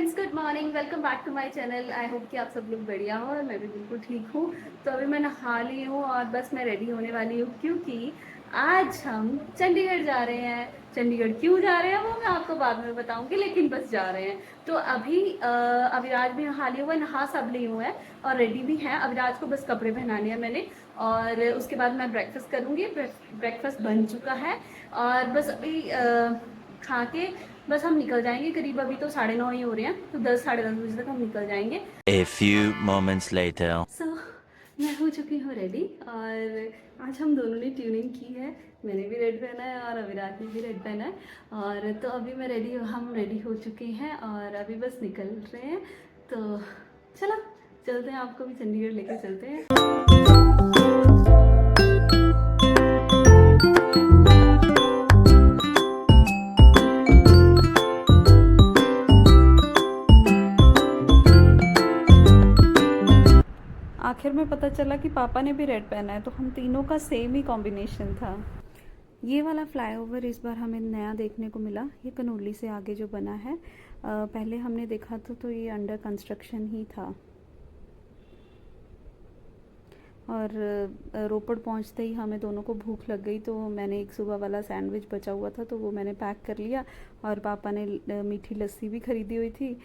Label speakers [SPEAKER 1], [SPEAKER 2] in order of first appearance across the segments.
[SPEAKER 1] Friends, good morning. Welcome back to my channel. I hope कि आप सब लोग बढ़िया हो और मैं भी बिल्कुल ठीक हूँ। तो अभी मैं नहा ली हूँ और बस मैं रेडी होने वाली हूँ क्योंकि आज हम चंडीगढ़ जा रहे हैं। चंडीगढ़ क्यों जा रहे हैं वो मैं आपको बाद में बताऊंगी, लेकिन बस जा रहे हैं। तो अभी अविराज भी नहा लिया हुआ है, नहा सब ली हुआ है और रेडी भी है। अविराज को बस कपड़े पहनाने हैं मैंने, और उसके बाद मैं ब्रेकफास्ट करूँगी। ब्रेकफास्ट बन चुका है और बस अभी खा के बस हम निकल जाएंगे। करीब अभी तो 9:30 ही हो रहे हैं, तो 10 साढ़े 10 बजे तक हम निकल जाएंगे।
[SPEAKER 2] A few moments later.
[SPEAKER 1] सो मैं हो चुकी हूँ रेडी और आज हम दोनों ने ट्यूनिंग की है। मैंने भी रेड पहना है और अविराज ने भी रेड पहना है। और तो अभी हम रेडी हो चुके हैं और अभी बस निकल रहे हैं। तो चलो चलते हैं, आपको भी चंडीगढ़ लेके चलते हैं। आखिर में पता चला कि पापा ने भी रेड पहना है, तो हम तीनों का सेम ही कॉम्बिनेशन था। ये वाला फ्लाईओवर इस बार हमें नया देखने को मिला। ये कनोली से आगे जो बना है, पहले हमने देखा था तो ये अंडर कंस्ट्रक्शन ही था। और रोपड़ पहुंचते ही हमें दोनों को भूख लग गई, तो मैंने एक सुबह वाला सैंडविच बचा हुआ था तो वो मैंने पैक कर लिया। और पापा ने मीठी लस्सी भी ख़रीदी हुई थी,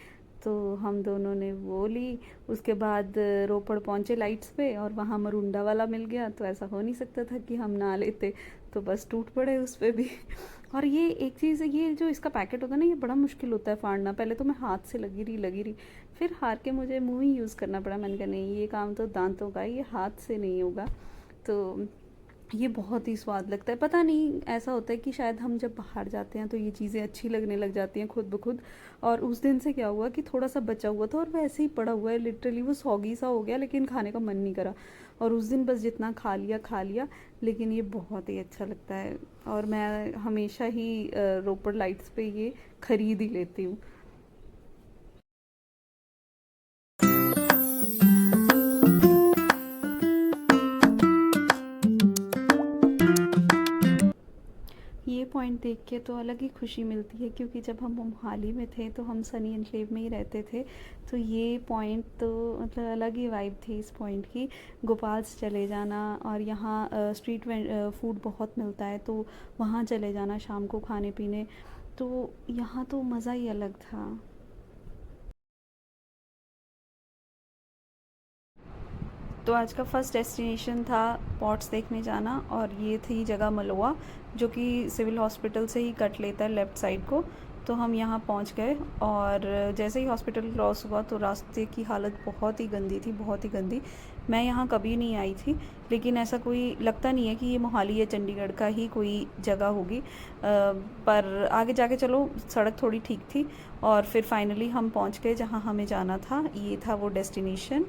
[SPEAKER 1] तो हम दोनों ने वो ली। उसके बाद रोपड़ पहुँचे लाइट्स पे और वहाँ मरुंडा वाला मिल गया, तो ऐसा हो नहीं सकता था कि हम ना लेते, तो बस टूट पड़े उस पर भी। और ये एक चीज़ है, ये जो इसका पैकेट होता है ना, ये बड़ा मुश्किल होता है फाड़ना। पहले तो मैं हाथ से लगी रही, फिर हार के मुझे मुँह ही यूज़ करना पड़ा। मैंने कहा नहीं, ये काम तो दांतों का, ये हाथ से नहीं होगा। तो ये बहुत ही स्वाद लगता है। पता नहीं, ऐसा होता है कि शायद हम जब बाहर जाते हैं तो ये चीज़ें अच्छी लगने लग जाती हैं खुद ब खुद। और उस दिन से क्या हुआ कि थोड़ा सा बचा हुआ था और वैसे ही पड़ा हुआ है, लिटरली वो सौगी सा हो गया, लेकिन खाने का मन नहीं करा। और उस दिन बस जितना खा लिया, लेकिन ये बहुत ही अच्छा लगता है। और मैं हमेशा ही रोपड़ लाइट्स पे ये खरीद ही लेती हूँ। ये पॉइंट देख के तो अलग ही खुशी मिलती है, क्योंकि जब हम मोहाली में थे तो हम सनी एनक्लेव में ही रहते थे। तो ये पॉइंट तो मतलब अलग ही वाइब थी इस पॉइंट की। गोपाल्स चले जाना, और यहाँ स्ट्रीट फूड बहुत मिलता है, तो वहाँ चले जाना शाम को खाने पीने। तो यहाँ तो मज़ा ही अलग था। तो आज का फर्स्ट डेस्टिनेशन था पॉट्स देखने जाना, और ये थी जगह मलोआ, जो कि सिविल हॉस्पिटल से ही कट लेता है लेफ़्ट साइड को। तो हम यहाँ पहुँच गए, और जैसे ही हॉस्पिटल क्रॉस हुआ तो रास्ते की हालत बहुत ही गंदी थी, बहुत ही गंदी। मैं यहाँ कभी नहीं आई थी, लेकिन ऐसा कोई लगता नहीं है कि ये मोहाली या चंडीगढ़ का ही कोई जगह होगी। पर आगे जाके चलो सड़क थोड़ी ठीक थी, और फिर फाइनली हम पहुँच गए जहाँ हमें जाना था। ये था वो डेस्टिनेशन।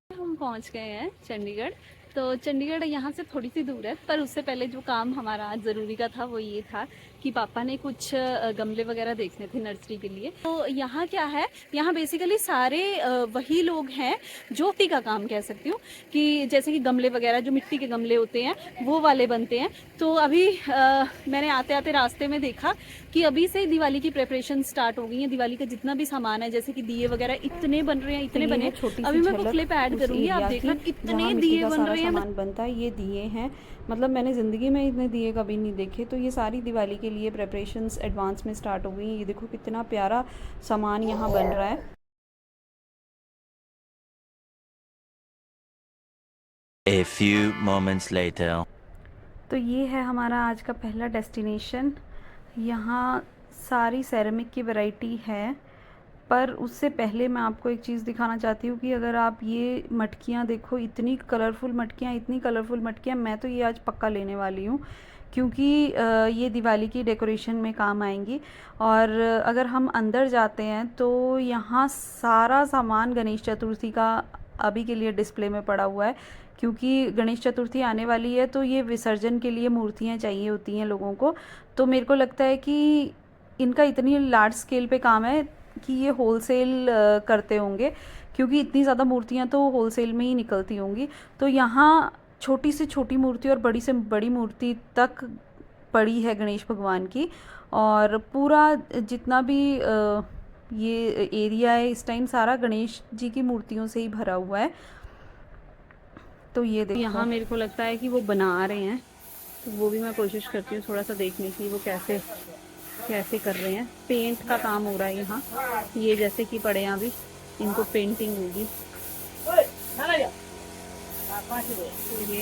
[SPEAKER 1] हम पहुंच गए हैं चंडीगढ़। तो चंडीगढ़ यहाँ से थोड़ी सी दूर है, पर उससे पहले जो काम हमारा आज ज़रूरी का था वो ये था कि पापा ने कुछ गमले वगैरह देखने थे नर्सरी के लिए। तो यहाँ क्या है, यहाँ बेसिकली सारे वही लोग हैं जो मिट्टी का काम कह सकती हूँ, कि जैसे कि गमले वगैरह जो मिट्टी के गमले होते हैं वो वाले बनते हैं। तो अभी मैंने आते आते रास्ते में देखा कि अभी से दिवाली की प्रिपरेशन स्टार्ट हो गई है। दिवाली का जितना भी सामान है, जैसे कि दिए वगैरह इतने बन रहे हैं, इतने बने। अभी मैं वो क्लिप ऐड करूंगी, आप देखना कितने दिए बन रहे हैं।
[SPEAKER 3] सामान बनता है, ये दिए हैं, मतलब मैंने ज़िंदगी में इतने दिए कभी नहीं देखे। तो ये सारी दिवाली के लिए प्रिपरेशंस एडवांस में स्टार्ट हो गई। ये देखो कितना प्यारा सामान यहाँ बन रहा है।
[SPEAKER 2] A few moments later.
[SPEAKER 3] तो ये है हमारा आज का पहला डेस्टिनेशन। यहाँ सारी सेरेमिक की वैरायटी है, पर उससे पहले मैं आपको एक चीज़ दिखाना चाहती हूँ कि अगर आप ये मटकियाँ देखो, इतनी कलरफुल मटकियाँ, मैं तो ये आज पक्का लेने वाली हूँ, क्योंकि ये दिवाली की डेकोरेशन में काम आएंगी। और अगर हम अंदर जाते हैं तो यहाँ सारा सामान गणेश चतुर्थी का अभी के लिए डिस्प्ले में पड़ा हुआ है, क्योंकि गणेश चतुर्थी आने वाली है, तो ये विसर्जन के लिए मूर्तियाँ चाहिए होती हैं लोगों को। तो मेरे को लगता है कि इनका इतनी लार्ज स्केल पे काम है कि ये होलसेल करते होंगे, क्योंकि इतनी ज़्यादा मूर्तियाँ तो होलसेल में ही निकलती होंगी। तो यहाँ छोटी से छोटी मूर्ति और बड़ी से बड़ी मूर्ति तक पड़ी है गणेश भगवान की। और पूरा जितना भी
[SPEAKER 1] ये एरिया है इस टाइम सारा गणेश जी की मूर्तियों से ही भरा हुआ है। तो ये देखो यहाँ मेरे को लगता है कि वो बना रहे हैं, तो वो भी मैं कोशिश करती हूँ थोड़ा सा देखने की वो कैसे कैसे कर रहे हैं। पेंट का काम हो रहा है यहाँ, ये जैसे कि पड़े हैं अभी इनको पेंटिंग होगी। तो ये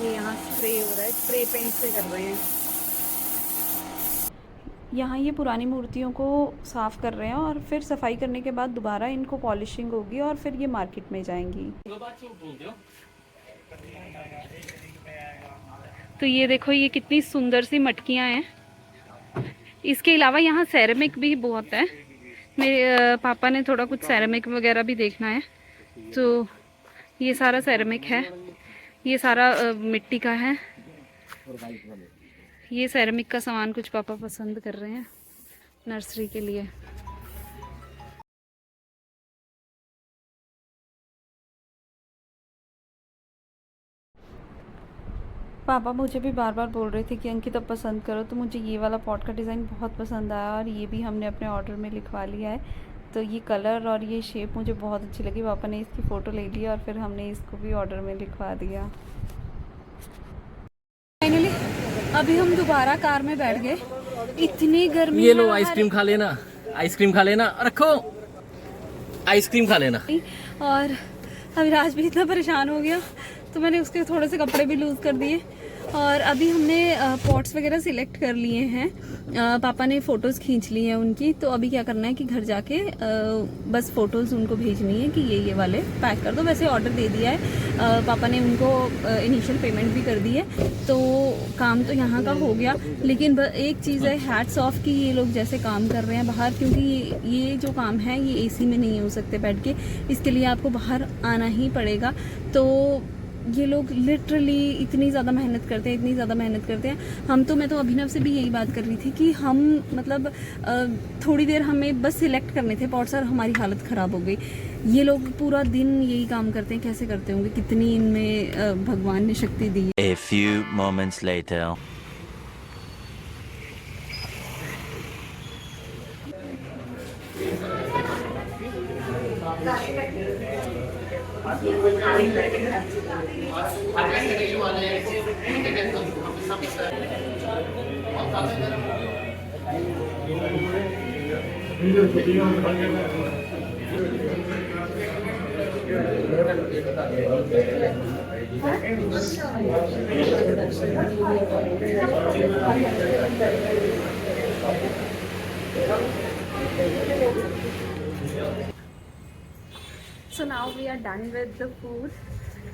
[SPEAKER 1] यहाँ स्प्रे हो रहा है, स्प्रे पेंट से कर रहे हैं। यहाँ ये पुरानी मूर्तियों को साफ़ कर रहे हैं और फिर सफाई करने के बाद दोबारा इनको पॉलिशिंग होगी और फिर ये मार्केट में जाएंगी। तो ये देखो ये कितनी सुंदर सी मटकियाँ हैं। इसके अलावा यहाँ सेरेमिक भी बहुत है। मेरे पापा ने थोड़ा कुछ सेरेमिक वगैरह भी देखना है, तो ये सारा सेरेमिक है, ये सारा मिट्टी का है। ये सेरेमिक का सामान कुछ पापा पसंद कर रहे हैं नर्सरी के लिए। पापा मुझे भी बार बार बोल रहे थे कि अंकित अब पसंद करो, तो मुझे ये वाला पॉट का डिज़ाइन बहुत पसंद आया और ये भी हमने अपने ऑर्डर में लिखवा लिया है। तो ये कलर और ये शेप मुझे बहुत अच्छी लगी। पापा ने इसकी फ़ोटो ले ली और फिर हमने इसको भी ऑर्डर में लिखवा दिया। फाइनली अभी हम दोबारा कार में बैठ गए। इतनी गर्मी,
[SPEAKER 4] ये लो आइसक्रीम खा लेना, आइसक्रीम खा लेना, रखो आइसक्रीम खा लेना।
[SPEAKER 1] और अविराज भी इतना परेशान हो गया तो मैंने उसके थोड़े से कपड़े भी लूज़ कर दिए। और अभी हमने पॉट्स वगैरह सिलेक्ट कर लिए हैं, पापा ने फ़ोटोज़ खींच ली हैं उनकी। तो अभी क्या करना है कि घर जाके बस फ़ोटोज़ उनको भेजनी है कि ये वाले पैक कर दो। वैसे ऑर्डर दे दिया है, पापा ने उनको इनिशियल पेमेंट भी कर दी है, तो काम तो यहाँ का हो गया। लेकिन एक चीज़ है, हैट्स ऑफ कि ये लोग जैसे काम कर रहे हैं बाहर, क्योंकि ये जो काम है ये एसी में नहीं हो सकते बैठ के, इसके लिए आपको बाहर आना ही पड़ेगा। तो ये लोग लिटरली इतनी ज़्यादा मेहनत करते हैं, मैं तो अभिनव से भी यही बात कर रही थी कि हम मतलब थोड़ी देर हमें बस सिलेक्ट करने थे पॉट्स और हमारी हालत ख़राब हो गई। ये लोग पूरा दिन यही काम करते हैं, कैसे करते होंगे, कितनी इनमें भगवान ने शक्ति दी है।
[SPEAKER 2] A few moments later.
[SPEAKER 1] So now we are done with the food.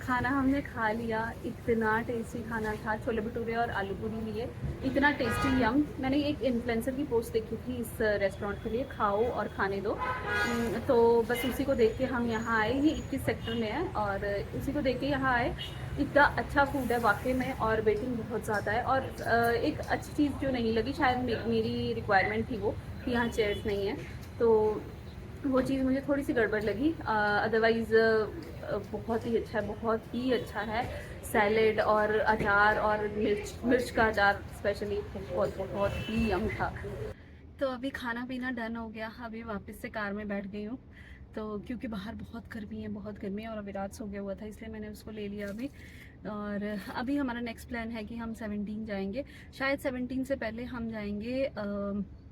[SPEAKER 1] खाना हमने खा लिया, इतना टेस्टी खाना था। छोले भटूरे और आलू पूरी लिए, इतना टेस्टी यम। मैंने एक इन्फ्लुएंसर की पोस्ट देखी थी इस रेस्टोरेंट के लिए, खाओ और खाने दो, तो बस उसी को देख के हम यहाँ आए। ये 21 सेक्टर में है और उसी को देख के यहाँ आए। इतना अच्छा फूड है वाकई में, और वेटिंग बहुत ज़्यादा है। और एक अच्छी चीज़ जो नहीं लगी, शायद मेरी रिक्वायरमेंट थी वो, कि यहाँ चेयर्स नहीं है, तो वो चीज़ मुझे थोड़ी सी गड़बड़ लगी। अदरवाइज़ बहुत ही अच्छा है। सैलेड और अचार और मिर्च का अचार स्पेशली बहुत ही यम था। तो अभी खाना पीना डन हो गया, अभी वापस से कार में बैठ गई हूँ। तो क्योंकि बाहर बहुत गर्मी है और अविराज सो गया हुआ था, इसलिए मैंने उसको ले लिया अभी। और अभी हमारा नेक्स्ट प्लान है कि हम 17 जाएंगे। शायद 17 से पहले हम जाएंगे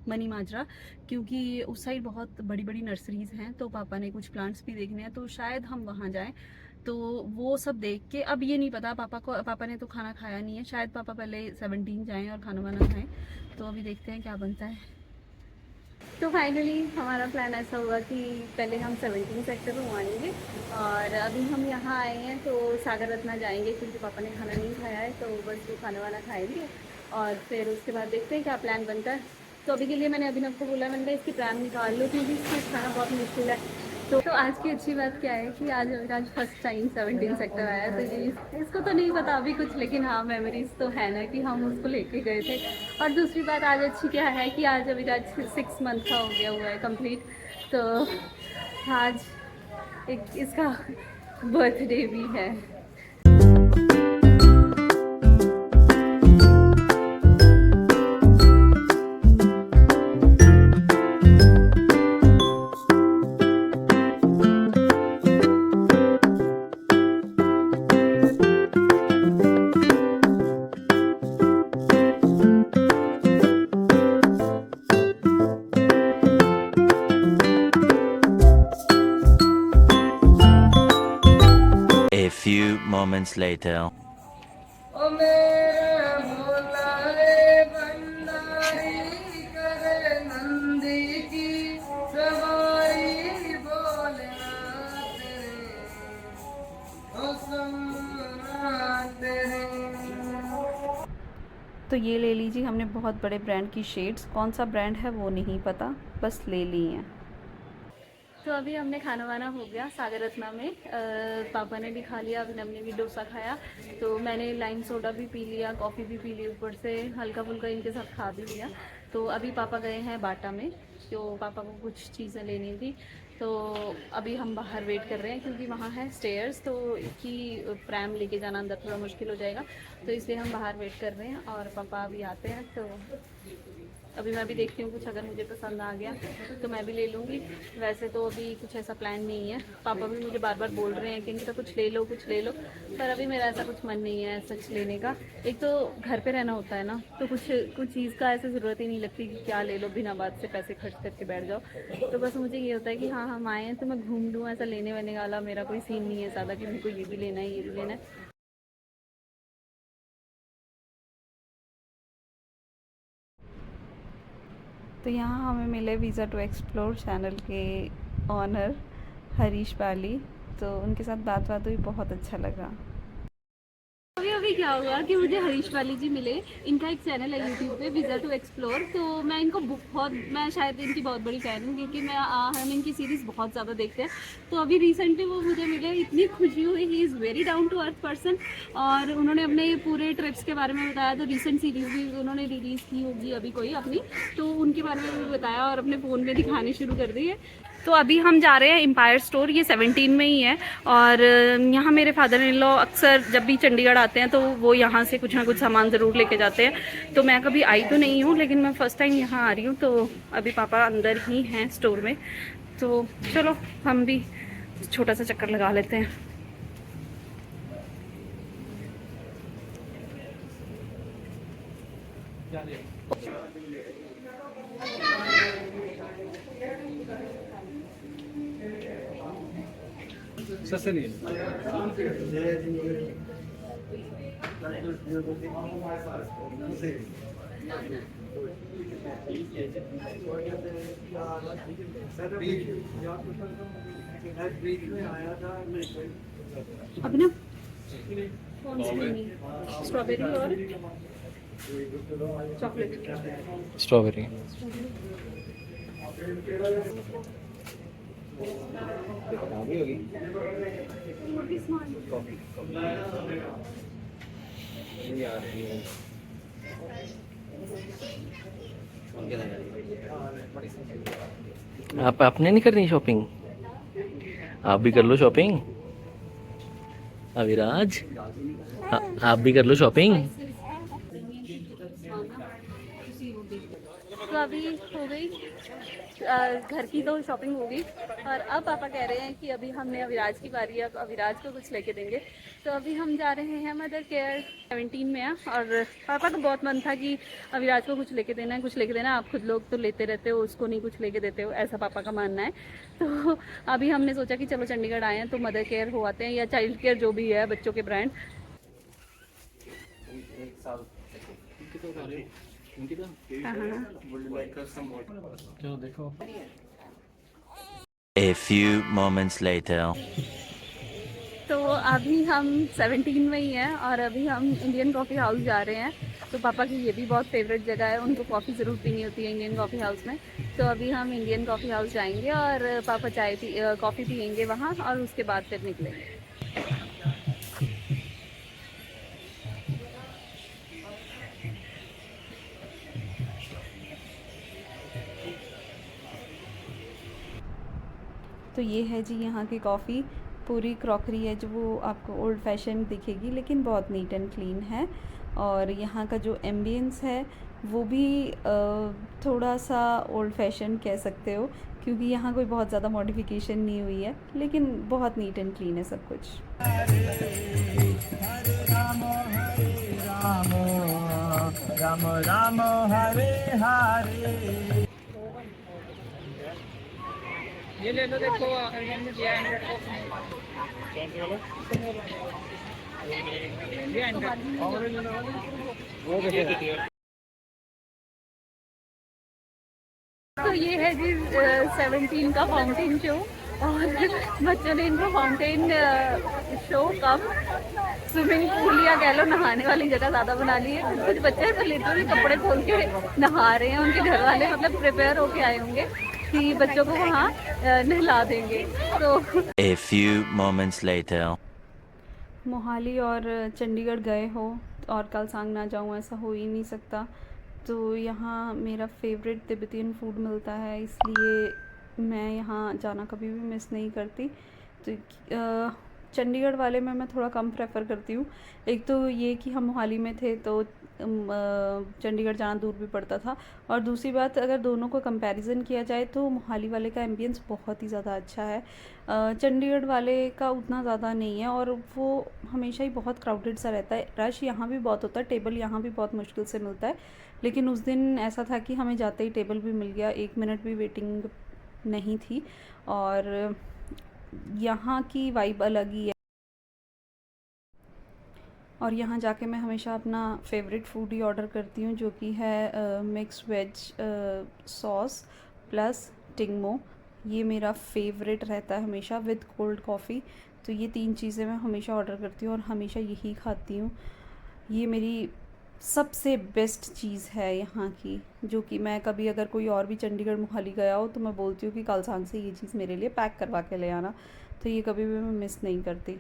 [SPEAKER 1] मनी माजरा, क्योंकि उस साइड बहुत बड़ी बड़ी नर्सरीज़ हैं, तो पापा ने कुछ प्लांट्स भी देखने हैं, तो शायद हम वहाँ जाएं। तो वो सब देख के, अब ये नहीं पता पापा ने तो खाना खाया नहीं है, शायद पापा पहले 17 जाएं और खाना वाना खाएं। तो अभी देखते हैं क्या बनता है। तो फाइनली हमारा प्लान ऐसा हुआ कि पहले हम 17 सेक्टर घुमाएंगे, और अभी हम यहाँ आए हैं तो सागर रत्ना जाएंगे, क्योंकि पापा ने खाना नहीं खाया है, तो बस वो खाना वाना खाएंगे और फिर उसके बाद देखते हैं क्या प्लान बनता है। तो अभी के लिए मैंने अभिनव को बोला, मैंने इसकी प्लान निकाल लो, क्योंकि इसको खाना बहुत मुश्किल है। तो आज की अच्छी बात क्या है कि आज फर्स्ट टाइम 17 सेक्टर आया, तो ये इसको तो नहीं पता अभी कुछ, लेकिन हाँ मेमोरीज तो है ना कि हम उसको लेके गए थे। और दूसरी बात आज अच्छी क्या है कि आज अविराज 6 मंथ का हो गया हुआ है कंप्लीट, तो आज एक इसका बर्थडे भी है।
[SPEAKER 2] moments later.
[SPEAKER 5] ओ मेरे भोलाए भंडारी करे नंदी की सवारी बोलना तेरे ओ सुनना तेरे।
[SPEAKER 3] तो ये ले लीजिए, हमने बहुत बड़े ब्रांड की शेड्स, कौन सा ब्रांड है वो नहीं पता, बस ले ली हैं। तो अभी हमने खाना वाना हो गया सागर रत्ना में, पापा ने भी खा लिया, अभिनव ने भी डोसा खाया, तो मैंने लाइम सोडा भी पी लिया, कॉफ़ी भी पी ली, ऊपर से हल्का फुल्का इनके साथ खा भी लिया। तो अभी पापा गए हैं बाटा में, तो पापा को कुछ चीज़ें लेनी थी, तो अभी हम बाहर वेट कर रहे हैं क्योंकि वहाँ है स्टेयर्स, तो इसकी प्रैम लेके जाना अंदर थोड़ा मुश्किल हो जाएगा, तो इसलिए हम बाहर वेट कर रहे हैं और पापा अभी आते हैं। तो अभी मैं भी देखती हूँ, कुछ अगर मुझे पसंद आ गया तो मैं भी ले लूँगी, वैसे तो अभी कुछ ऐसा प्लान नहीं है। पापा भी मुझे बार बार बोल रहे हैं कि इनका कुछ ले लो कुछ ले लो, पर अभी मेरा ऐसा कुछ मन नहीं है सच लेने का। एक तो घर पे रहना होता है ना, तो कुछ चीज़ का ऐसे ज़रूरत ही नहीं लगती कि क्या ले लो, बिना बात से पैसे खर्च करके बैठ जाओ। तो बस मुझे ये होता है कि हाँ हम आए हैं तो मैं घूम लूँ, ऐसा लेने वेने वाला मेरा कोई सीन नहीं है ज़्यादा कि मेरे को ये भी लेना है ये भी लेना है। तो यहाँ हमें मिले वीज़ा टू एक्सप्लोर चैनल के ऑनर हरीश पाली, तो उनके साथ बात हुई, बहुत अच्छा लगा। अभी क्या हुआ कि मुझे हरीश वाली जी मिले, इनका एक चैनल है यूट्यूब पे वीज़ा टू एक्सप्लोर, तो मैं शायद इनकी बहुत बड़ी फ़ैन हूँ क्योंकि हम इनकी सीरीज़ बहुत ज़्यादा देखते हैं। तो अभी रिसेंटली वो मुझे मिले, इतनी खुशी हुई, he is very down to earth person, और उन्होंने अपने पूरे ट्रिप्स के बारे में बताया। तो रिसेंट सीरीज़ भी उन्होंने रिलीज़ की होगी अभी कोई अपनी, तो उनके बारे में भी बताया और अपने फ़ोन में दिखानी शुरू कर दी है। तो अभी हम जा रहे हैं एम्पायर स्टोर, ये 17 में ही है, और यहाँ मेरे फादर इन लॉ अक्सर जब भी चंडीगढ़ आते हैं तो वो यहाँ से कुछ ना कुछ सामान ज़रूर लेके जाते हैं। तो मैं कभी आई तो नहीं हूँ, लेकिन मैं फ़र्स्ट टाइम यहाँ आ रही हूँ, तो अभी पापा अंदर ही हैं स्टोर में, तो चलो हम भी छोटा सा चक्कर लगा लेते हैं।
[SPEAKER 4] सस्ते नहीं
[SPEAKER 3] अभी ना कौन सी लेनी है, स्ट्रॉबेरी और चॉकलेट?
[SPEAKER 4] स्ट्रॉबेरी। आप आपने नहीं करनी शॉपिंग? आप भी कर लो शॉपिंग अविराज, आप भी कर लो शॉपिंग।
[SPEAKER 3] तो अभी हो गई घर की तो शॉपिंग हो गई, और अब पापा कह रहे हैं कि अभी हमने अविराज की बारी है, अब अविराज को कुछ लेके देंगे। तो अभी हम जा रहे हैं मदर केयर 17 में है, और पापा का बहुत मन था कि अविराज को कुछ लेके देना है कुछ लेके देना है, आप खुद लोग तो लेते रहते हो, उसको नहीं कुछ लेके देते हो, ऐसा पापा का मानना है। तो अभी हमने सोचा कि चलो चंडीगढ़ आए हैं तो मदर केयर हो आते हैं, या चाइल्ड केयर जो भी है बच्चों के brand.
[SPEAKER 2] A few moments later.
[SPEAKER 3] तो अभी हम 17 में ही हैं, और अभी हम इंडियन कॉफ़ी हाउस जा रहे हैं। तो पापा की ये भी बहुत फेवरेट जगह है, उनको कॉफ़ी ज़रूर पीनी होती है इंडियन कॉफ़ी हाउस में। तो अभी हम इंडियन कॉफ़ी हाउस जाएंगे और पापा कॉफ़ी पियेंगे वहाँ, और उसके बाद फिर निकलेंगे। तो ये है जी यहाँ की कॉफ़ी, पूरी क्रॉकरी है जो वो आपको ओल्ड फैशन दिखेगी, लेकिन बहुत नीट एंड क्लीन है। और यहाँ का जो एम्बियंस है वो भी थोड़ा सा ओल्ड फैशन कह सकते हो, क्योंकि यहाँ कोई बहुत ज़्यादा मॉडिफिकेशन नहीं हुई है, लेकिन बहुत नीट एंड क्लीन है सब कुछ।
[SPEAKER 5] राम राम हरे हरे। ये ले लो, देखो
[SPEAKER 3] तो ये है जी 17 का फाउंटेन शो, और बच्चों ने इनको फाउंटेन शो कम स्विमिंग पूल या कह लो नहाने वाली जगह ज़्यादा बना ली है। कुछ बच्चे तो लिटरली कपड़े खोल के नहा रहे हैं, उनके घर वाले मतलब प्रिपेयर होके आए होंगे कि बच्चों को वहाँ नहला देंगे। तो
[SPEAKER 2] A few moments later.
[SPEAKER 1] Mohali और चंडीगढ़ गए हो और कलसांग ना जाऊँ, ऐसा हो ही नहीं सकता। तो यहाँ मेरा फेवरेट तिब्बतियन फूड मिलता है, इसलिए मैं यहाँ जाना कभी भी मिस नहीं करती। तो चंडीगढ़ वाले में मैं थोड़ा कम प्रेफर करती हूँ। एक तो ये कि हम मोहाली में थे तो चंडीगढ़ जाना दूर भी पड़ता था, और दूसरी बात अगर दोनों को कंपैरिजन किया जाए तो मोहाली वाले का एम्बियंस बहुत ही ज़्यादा अच्छा है, चंडीगढ़ वाले का उतना ज़्यादा नहीं है, और वो हमेशा ही बहुत क्राउडेड सा रहता है। रश यहाँ भी बहुत होता है, टेबल यहाँ भी बहुत मुश्किल से मिलता है, लेकिन उस दिन ऐसा था कि हमें जाते ही टेबल भी मिल गया, 1 मिनट भी वेटिंग नहीं थी। और यहाँ की वाइब अलग ही है, और यहाँ जाके मैं हमेशा अपना फेवरेट फूड ही ऑर्डर करती हूँ, जो कि है मिक्स वेज सॉस प्लस टिंगमो। ये मेरा फेवरेट रहता है हमेशा, विद कोल्ड कॉफ़ी। तो ये 3 चीज़ें मैं हमेशा ऑर्डर करती हूँ और हमेशा यही खाती हूँ। ये मेरी सबसे बेस्ट चीज़ है यहाँ की, जो कि मैं कभी अगर कोई और भी चंडीगढ़ मोहाली गया हो तो मैं बोलती हूँ कि कलसांग से ये चीज़ मेरे लिए पैक करवा के ले आना। तो ये कभी भी मैं मिस नहीं करती।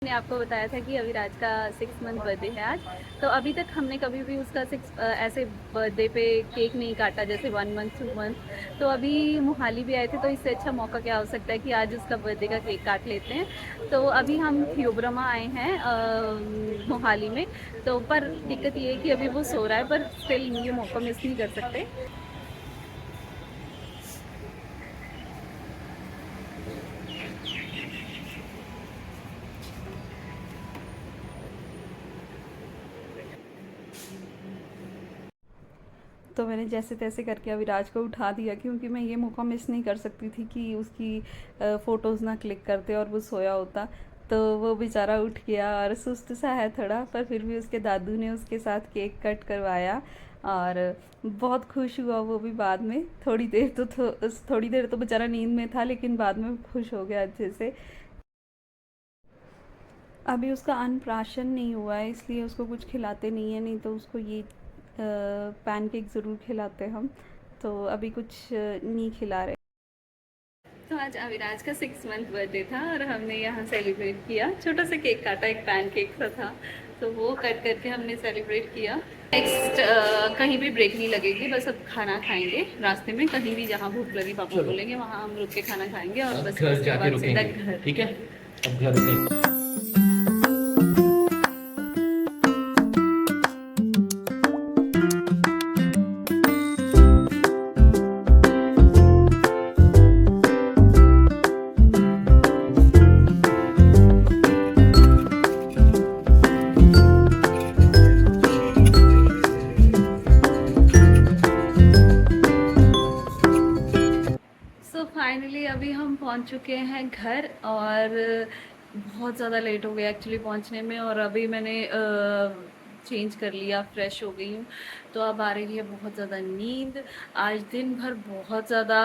[SPEAKER 3] मैंने आपको बताया था कि अविराज का 6 मंथ बर्थडे है आज, तो अभी तक हमने कभी भी उसका ऐसे बर्थडे पे केक नहीं काटा, जैसे 1 मंथ 2 मंथ। तो अभी मोहाली भी आए थे, तो इससे अच्छा मौका क्या हो सकता है कि आज उसका बर्थडे का केक काट लेते हैं। तो अभी हम थियोब्रमा आए हैं मोहाली में, तो पर दिक्कत ये है कि अभी वो सो रहा है, पर स्टिल ये मौका मिस नहीं कर सकते।
[SPEAKER 1] तो मैंने जैसे तैसे करके अविराज को उठा दिया, क्योंकि मैं ये मौका मिस नहीं कर सकती थी कि उसकी फ़ोटोज़ ना क्लिक करते और वो सोया होता। तो वो बेचारा उठ गया और सुस्त सा है थोड़ा, पर फिर भी उसके दादू ने उसके साथ केक कट करवाया और बहुत खुश हुआ वो भी। बाद में थोड़ी देर तो बेचारा नींद में था, लेकिन बाद में खुश हो गया अच्छे से। अभी उसका अन्नप्राशन नहीं हुआ है, इसलिए उसको कुछ खिलाते नहीं है, नहीं तो उसको ये पैनकेक ज़रूर खिलाते हम। तो अभी कुछ नहीं खिला रहे।
[SPEAKER 3] तो आज अविराज का 6 मंथ बर्थडे था और हमने यहाँ सेलिब्रेट किया, छोटा सा केक काटा, एक पैनकेक सा था, तो वो कट करके हमने सेलिब्रेट किया। नेक्स्ट कहीं भी ब्रेक नहीं लगेगी, बस अब खाना खाएंगे रास्ते में, कहीं भी जहाँ भूख लगी पापा बोलेंगे वहाँ हम रुक के खाना खाएंगे, और बस
[SPEAKER 4] घर
[SPEAKER 3] उसके
[SPEAKER 4] जाके
[SPEAKER 3] बाद सीधा
[SPEAKER 4] रुकेंगे,
[SPEAKER 3] घर।
[SPEAKER 4] ठीक है? अब घर नहीं।
[SPEAKER 3] फाइनली अभी हम पहुंच चुके हैं घर, और बहुत ज़्यादा लेट हो गया एक्चुअली पहुंचने में, और अभी मैंने चेंज कर लिया, फ्रेश हो गई हूँ। तो अब आ रही है बहुत ज़्यादा नींद। आज दिन भर बहुत ज़्यादा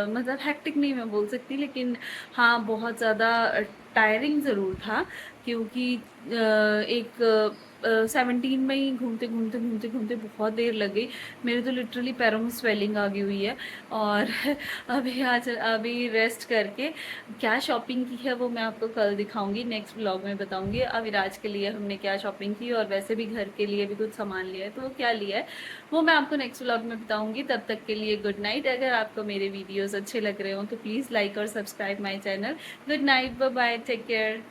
[SPEAKER 3] मतलब हैक्टिक नहीं मैं बोल सकती, लेकिन हाँ बहुत ज़्यादा टायरिंग ज़रूर था, क्योंकि एक 17 में ही घूमते घूमते बहुत देर लग गई। मेरे तो लिटरली पैरों में स्वेलिंग आ गई हुई है। और अभी रेस्ट करके क्या शॉपिंग की है वो मैं आपको कल दिखाऊंगी, नेक्स्ट व्लॉग में बताऊंगी। अविराज के लिए हमने क्या शॉपिंग की, और वैसे भी घर के लिए भी कुछ सामान लिया है, तो वो क्या लिया है वो मैं आपको नेक्स्ट व्लॉग में बताऊंगी। तब तक के लिए गुड नाइट। अगर आपको मेरे वीडियोज़ अच्छे लग रहे हो तो प्लीज़ लाइक और subscribe my channel. Good night, bye bye, take care.